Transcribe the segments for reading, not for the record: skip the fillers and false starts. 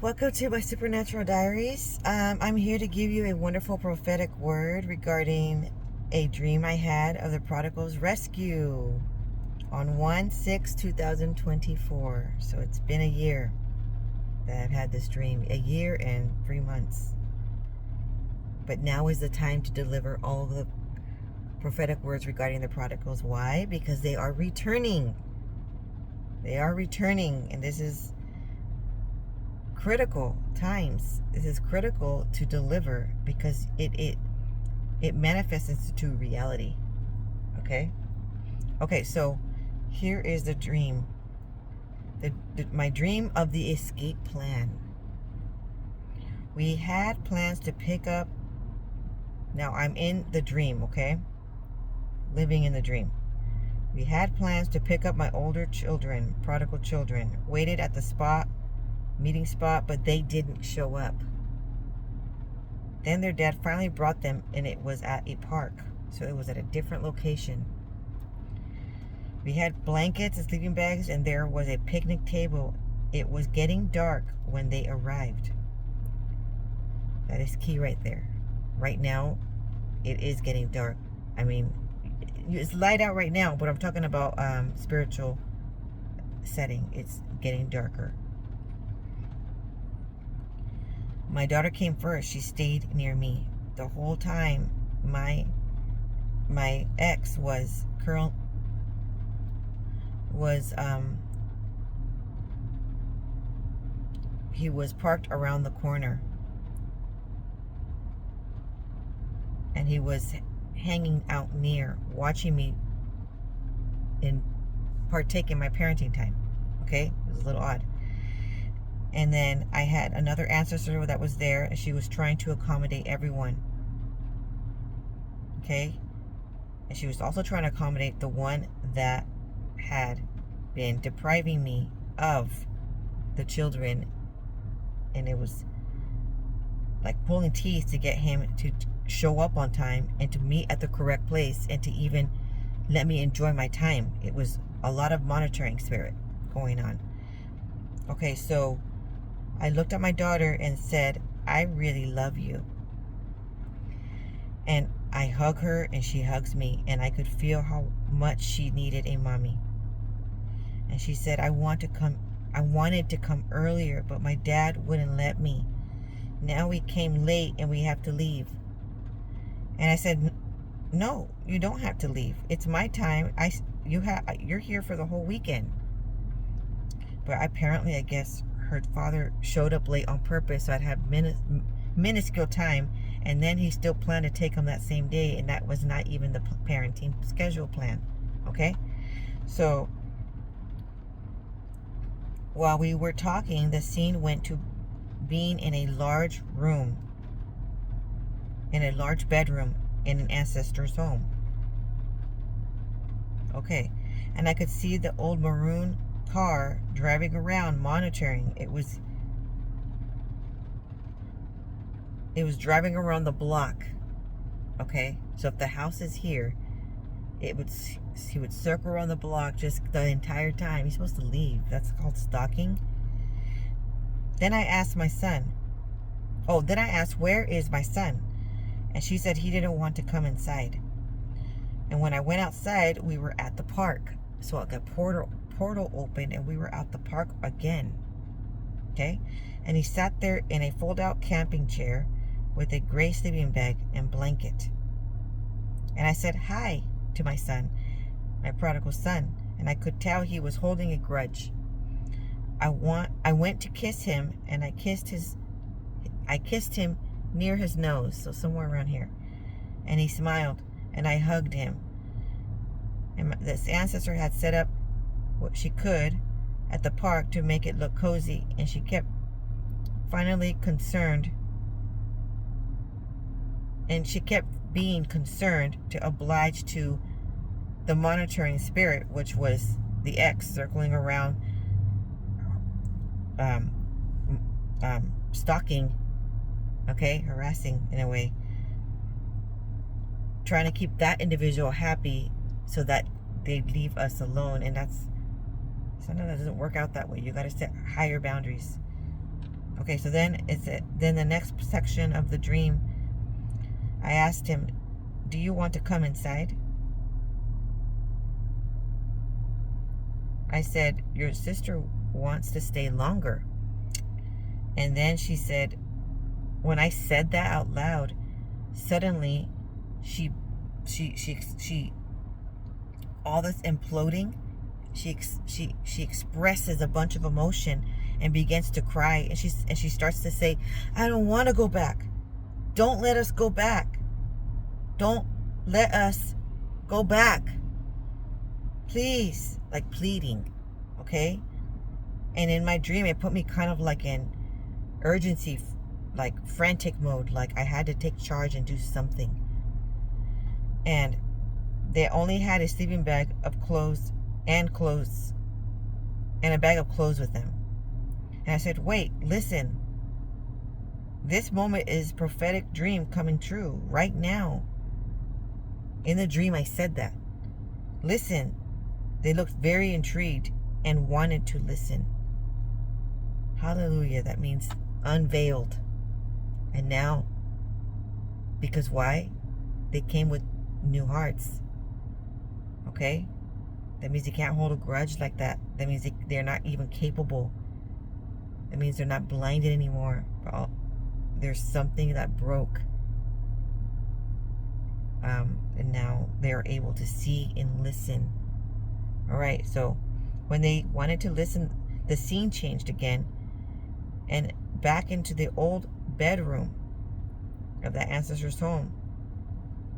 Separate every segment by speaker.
Speaker 1: Welcome to my Supernatural Diaries. I'm here to give you a wonderful prophetic word regarding a dream I had of the prodigal's rescue on 1/6/2024. So it's been a year that I've had this dream, a year and 3 months. But now is the time to deliver all of the prophetic words regarding the prodigals. Why? Because they are returning. They are returning, and this is critical times. This is critical to deliver because it manifests into reality. Okay, so here is the dream. My dream of the escape plan. We had plans to pick up. Now I'm in the dream, okay? Living in the dream. We had plans to pick up my older children, prodigal children, waited at the meeting spot, but they didn't show up. Then their dad finally brought them, and it was at a park, so it was at a different location. We had blankets and sleeping bags, and there was a picnic table. It was getting dark when they arrived. That is key right there. Right now, it is getting dark. I mean, it's light out right now, but I'm talking about spiritual setting. It's getting darker. My daughter came first. She stayed near me the whole time. My ex he was parked around the corner, and he was hanging out near, watching me and partake in my parenting time. Okay, it was a little odd. And then I had another ancestor that was there, and she was trying to accommodate everyone. Okay? And she was also trying to accommodate the one that had been depriving me of the children. And it was like pulling teeth to get him to show up on time and to meet at the correct place and to even let me enjoy my time. It was a lot of monitoring spirit going on. Okay, so I looked at my daughter and said, I really love you. And I hug her and she hugs me, and I could feel how much she needed a mommy. And she said, I wanted to come earlier, but my dad wouldn't let me. Now we came late and we have to leave. And I said, no, you don't have to leave. It's my time. You're here for the whole weekend. But apparently, I guess her father showed up late on purpose, so I'd have minuscule time, and then he still planned to take him that same day, and that was not even the parenting schedule plan. Okay, so while we were talking, the scene went to being in a large room, in a large bedroom in an ancestor's home. Okay, and I could see the old maroon car driving around monitoring. It was driving around the block. Okay, so if the house is here, he would circle around the block just the entire time. He's supposed to leave. That's called stalking. Then I asked my son, where is my son? And she said he didn't want to come inside. And when I went outside, we were at the park. So I got portal open, and we were at the park again. Okay, and he sat there in a fold-out camping chair with a gray sleeping bag and blanket. And I said hi to my son, my prodigal son, and I could tell he was holding a grudge. I went to kiss him, and I kissed him near his nose, so somewhere around here. And he smiled, and I hugged him. And this ancestor had set up what she could at the park to make it look cozy, and she kept being concerned to oblige to the monitoring spirit, which was the ex circling around, stalking, okay, harassing in a way, trying to keep that individual happy so that they leave us alone. And sometimes that doesn't work out that way. You got to set higher boundaries. Okay. Okay, so then then the next section of the dream, I asked him, do you want to come inside? I said, your sister wants to stay longer. And then she said, when I said that out loud, suddenly she all this imploding, she expresses a bunch of emotion and begins to cry, and she starts to say, I don't want to go back. Don't let us go back. Don't let us go back. Please, like pleading, okay? And in my dream, it put me kind of like in urgency, like frantic mode, like I had to take charge and do something. And they only had a sleeping bag of clothes and a bag of clothes with them. And I said, wait, listen. This moment is prophetic dream coming true right now. In the dream, I said that. Listen. They looked very intrigued and wanted to listen. Hallelujah. That means unveiled. And now, because why? They came with new hearts. Okay? That means they can't hold a grudge like that. That means they're not even capable. That means they're not blinded anymore. There's something that broke. And now they're able to see and listen. All right, so when they wanted to listen, the scene changed again and back into the old bedroom of the ancestor's home.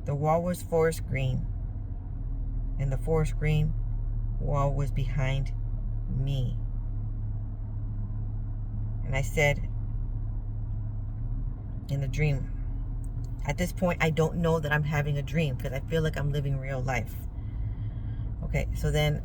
Speaker 1: The wall was forest green, and the forest green wall was behind me. And I said in the dream, at this point, I don't know that I'm having a dream because I feel like I'm living real life. Okay, so then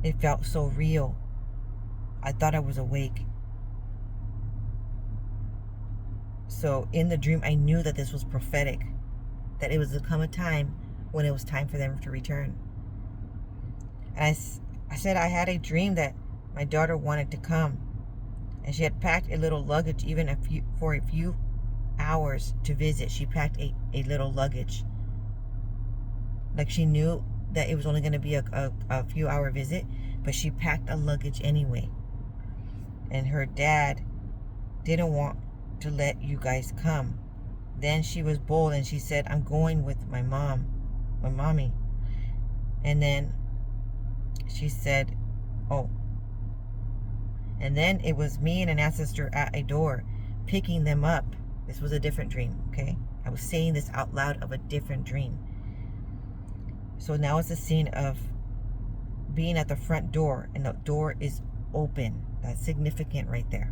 Speaker 1: it felt so real. I thought I was awake. So in the dream, I knew that this was prophetic, that it was to come a time when it was time for them to return. And I said I had a dream that my daughter wanted to come, and she had packed a little luggage, even for a few hours to visit. She packed a little luggage. Like she knew that it was only going to be a few hour visit, but she packed a luggage anyway. And her dad didn't want to let you guys come. Then she was bold and she said, I'm going with my mommy. And then she said, oh. And then it was me and an ancestor at a door picking them up. This was a different dream, okay? I was saying this out loud of a different dream. So now it's a scene of being at the front door, and the door is open. That's significant right there.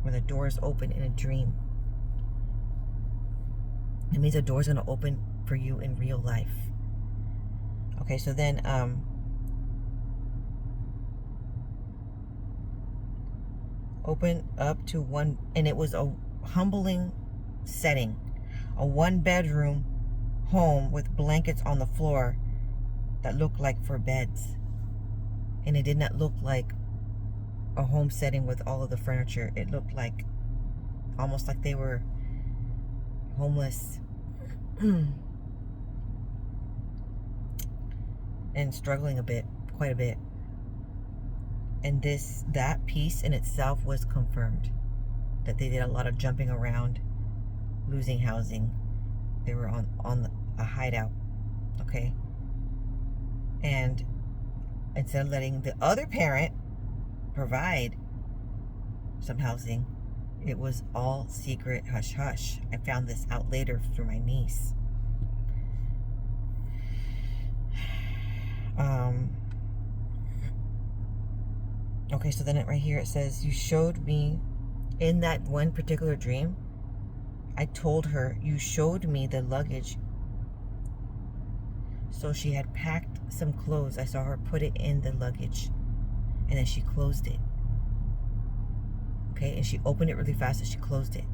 Speaker 1: When the door is open in a dream, it means the door's going to open for you in real life. Okay, so then open up to one, and it was a humbling setting, a one-bedroom home with blankets on the floor that looked like for beds, and it did not look like a home setting with all of the furniture. It looked like almost like they were homeless and struggling quite a bit. And that piece in itself was confirmed, that they did a lot of jumping around, losing housing. They were on a hideout, okay? And instead of letting the other parent provide some housing, it was all secret, hush hush. I found this out later through my niece. Okay, so then right here it says, you showed me in that one particular dream, I told her, you showed me the luggage. So she had packed some clothes. I saw her put it in the luggage, and then she closed it. Okay, and she opened it really fast and she closed it.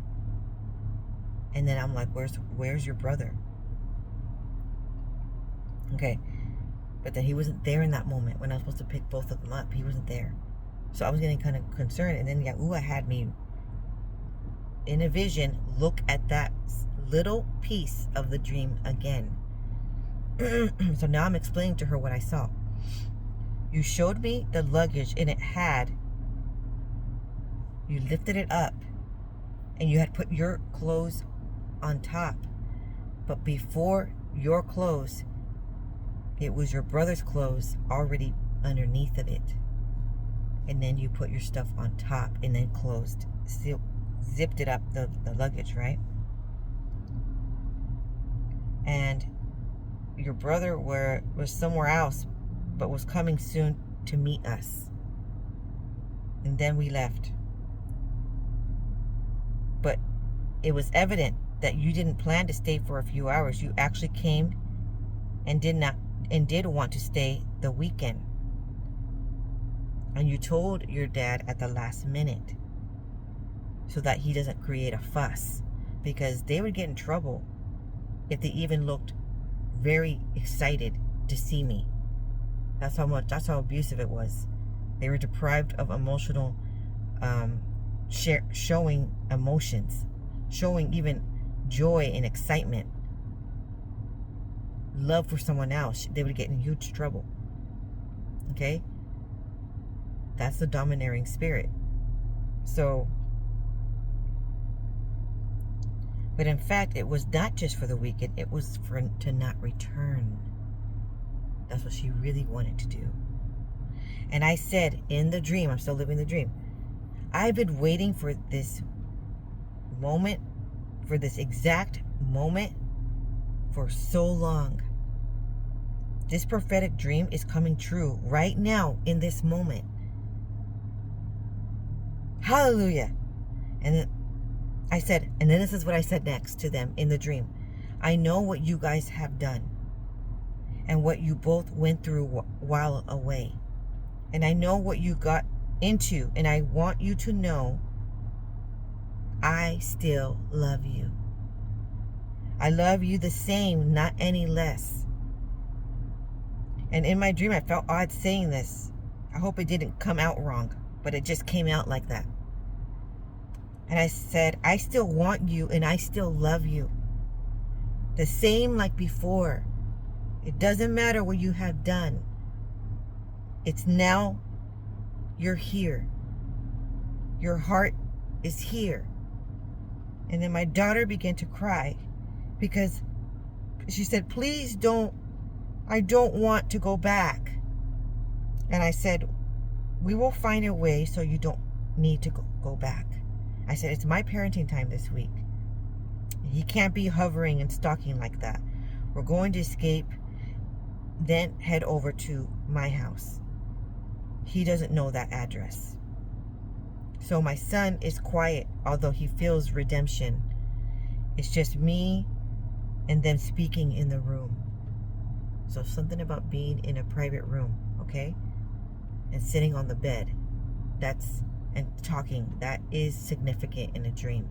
Speaker 1: And then I'm like, where's your brother? Okay, But then he wasn't there in that moment when I was supposed to pick both of them up. He wasn't there. So I was getting kind of concerned. And then Yahuwah had me in a vision look at that little piece of the dream again. So now I'm explaining to her what I saw. You showed me the luggage, and you lifted it up, and you had put your clothes on top. But before your clothes, it was your brother's clothes already underneath of it. And then you put your stuff on top and then zipped it up, the luggage, right? And your brother was somewhere else, but was coming soon to meet us. And then we left. But it was evident that you didn't plan to stay for a few hours. You actually came and did want to stay the weekend. And you told your dad at the last minute so that he doesn't create a fuss, because they would get in trouble if they even looked very excited to see me. That's how abusive it was. They were deprived of emotional showing emotions, showing even joy and excitement, love for someone else. They would get in huge trouble. Okay? That's the domineering spirit. So, but in fact, it was not just for the weekend. It was to not return. That's what she really wanted to do. And I said in the dream, I'm still living the dream, I've been waiting for this moment, for this exact moment, for so long. This prophetic dream is coming true right now in this moment. Hallelujah. And then I said, and then this is what I said next to them in the dream. I know what you guys have done and what you both went through while away. And I know what you got into, and I want you to know I still love you. I love you the same, not any less. And in my dream, I felt odd saying this. I hope it didn't come out wrong, but it just came out like that. And I said, I still want you and I still love you. The same like before. It doesn't matter what you have done. It's now you're here. Your heart is here. And then my daughter began to cry because she said, please don't, I don't want to go back. And I said, we will find a way so you don't need to go back. I said, it's my parenting time this week. He can't be hovering and stalking like that. We're going to escape, then head over to my house. He doesn't know that address. So my son is quiet, although he feels redemption. It's just me and them speaking in the room. So something about being in a private room, okay? And sitting on the bed. And talking, that is significant in a dream.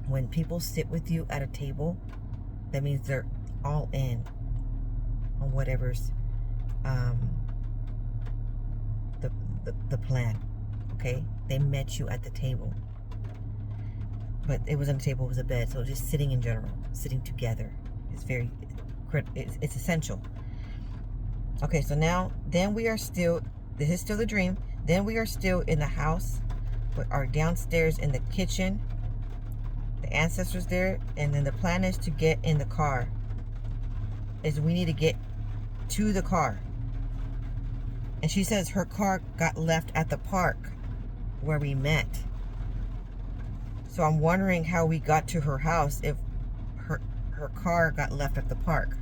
Speaker 1: When people sit with you at a table, that means they're all in on whatever's the plan. Okay? They met you at the table. But it wasn't a table, it was a bed. So just sitting in general, sitting together is very it's essential. Okay, so now then we are still, this is still the dream. Then we are still in the house, but are downstairs in the kitchen. The ancestors there, and then the plan is to get in the car. We need to get to the car. And she says her car got left at the park where we met. So I'm wondering how we got to her house if her car got left at the park.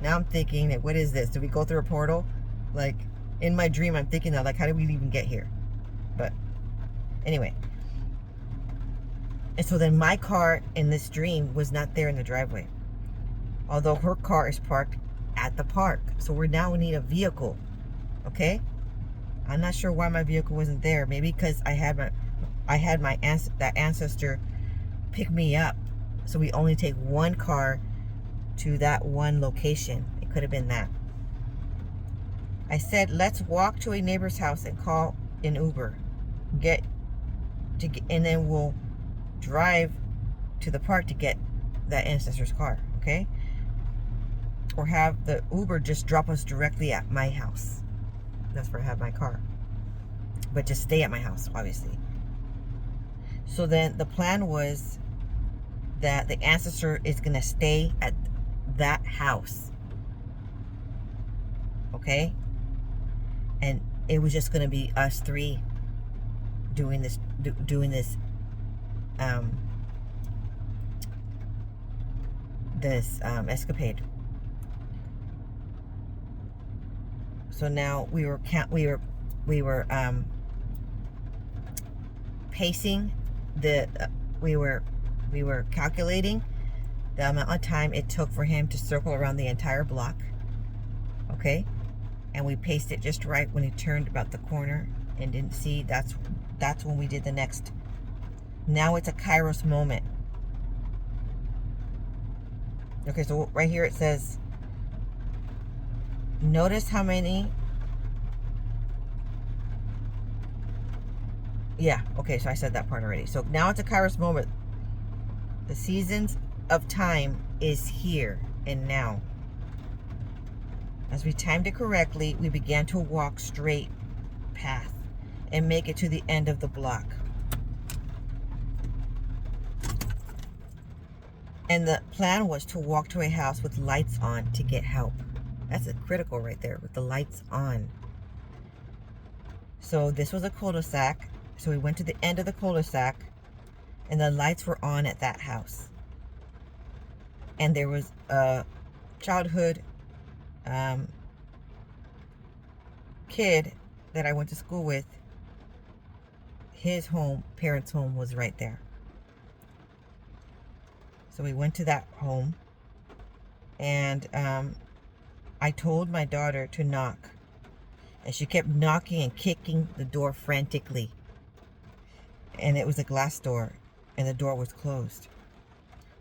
Speaker 1: Now I'm thinking, what is this? Did we go through a portal? Like, in my dream, I'm thinking that, like, how did we even get here? But anyway. And so then my car in this dream was not there in the driveway. Although her car is parked at the park. So we now need a vehicle. Okay? I'm not sure why my vehicle wasn't there. Maybe because I had that ancestor pick me up. So we only take one car to that one location. It could have been that. I said, let's walk to a neighbor's house and call an Uber. And then we'll drive to the park to get that ancestor's car, okay? Or have the Uber just drop us directly at my house. That's where I have my car. But just stay at my house, obviously. So then the plan was that the ancestor is going to stay at that house. Okay? And it was just going to be us three doing this escapade. So now we were pacing we were calculating the amount of time it took for him to circle around the entire block. Okay? And we paced it just right when he turned about the corner and didn't see. That's when we did the next. Now it's a Kairos moment. Okay, so right here it says, notice how many. Yeah, okay, so I said that part already. So now it's a Kairos moment. The seasons of time is here and now. As we timed it correctly, we began to walk straight path and make it to the end of the block. And the plan was to walk to a house with lights on to get help. That's a critical right there, with the lights on. So this was a cul-de-sac. So we went to the end of the cul-de-sac and the lights were on at that house. And there was a childhood kid that I went to school with. His parents' home was right there. So we went to that home, and I told my daughter to knock, and she kept knocking and kicking the door frantically. And it was a glass door, and the door was closed.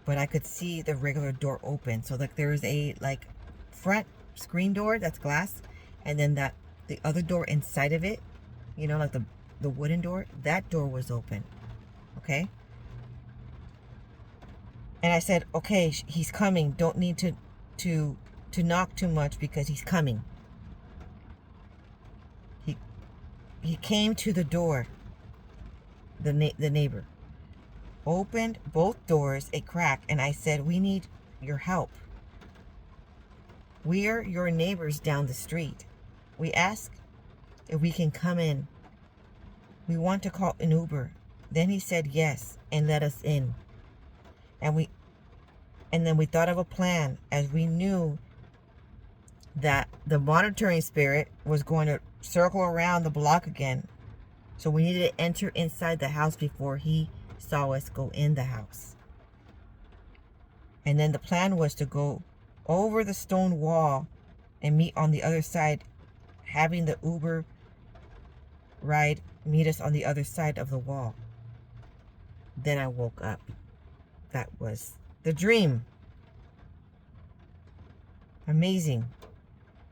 Speaker 1: But I could see the regular door open. So like there was a front screen door that's glass, and then the other door inside of it, you know, like the wooden door, that door was open. Okay? And I said, okay, he's coming. Don't need to knock too much because he's coming. He came to the door. The neighbor opened both doors a crack, and I said, we need your help. We're your neighbors down the street. We ask if we can come in. We want to call an Uber. Then he said yes and let us in. And then we thought of a plan, as we knew that the monitoring spirit was going to circle around the block again. So we needed to enter inside the house before he saw us go in the house. And then the plan was to go over the stone wall and meet on the other side, having the Uber ride meet us on the other side of the wall. Then I woke up. That was the dream. Amazing.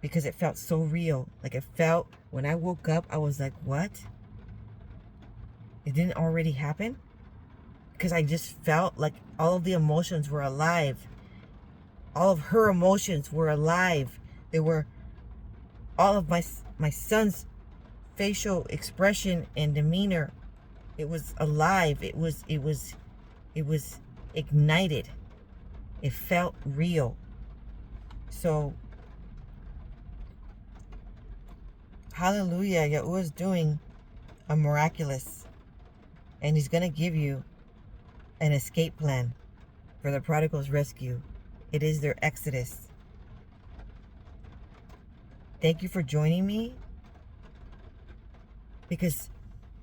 Speaker 1: Because it felt so real. Like it felt, when I woke up, I was like, what? It didn't already happen? Because I just felt like all of the emotions were alive. All of her emotions were alive. They were all of my son's facial expression and demeanor. It was alive. It was ignited. It felt real. So, hallelujah, Yahuwah is doing a miraculous, and he's going to give you an escape plan for the prodigal's rescue. It is their exodus. Thank you for joining me, because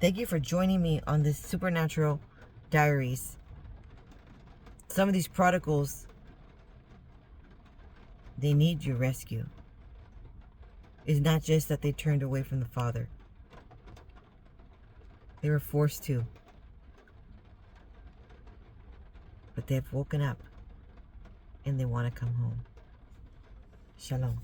Speaker 1: thank you for joining me on this supernatural diaries. Some of these prodigals, they need your rescue. It's not just that they turned away from the Father. They were forced to. But they've woken up and they want to come home. Shalom.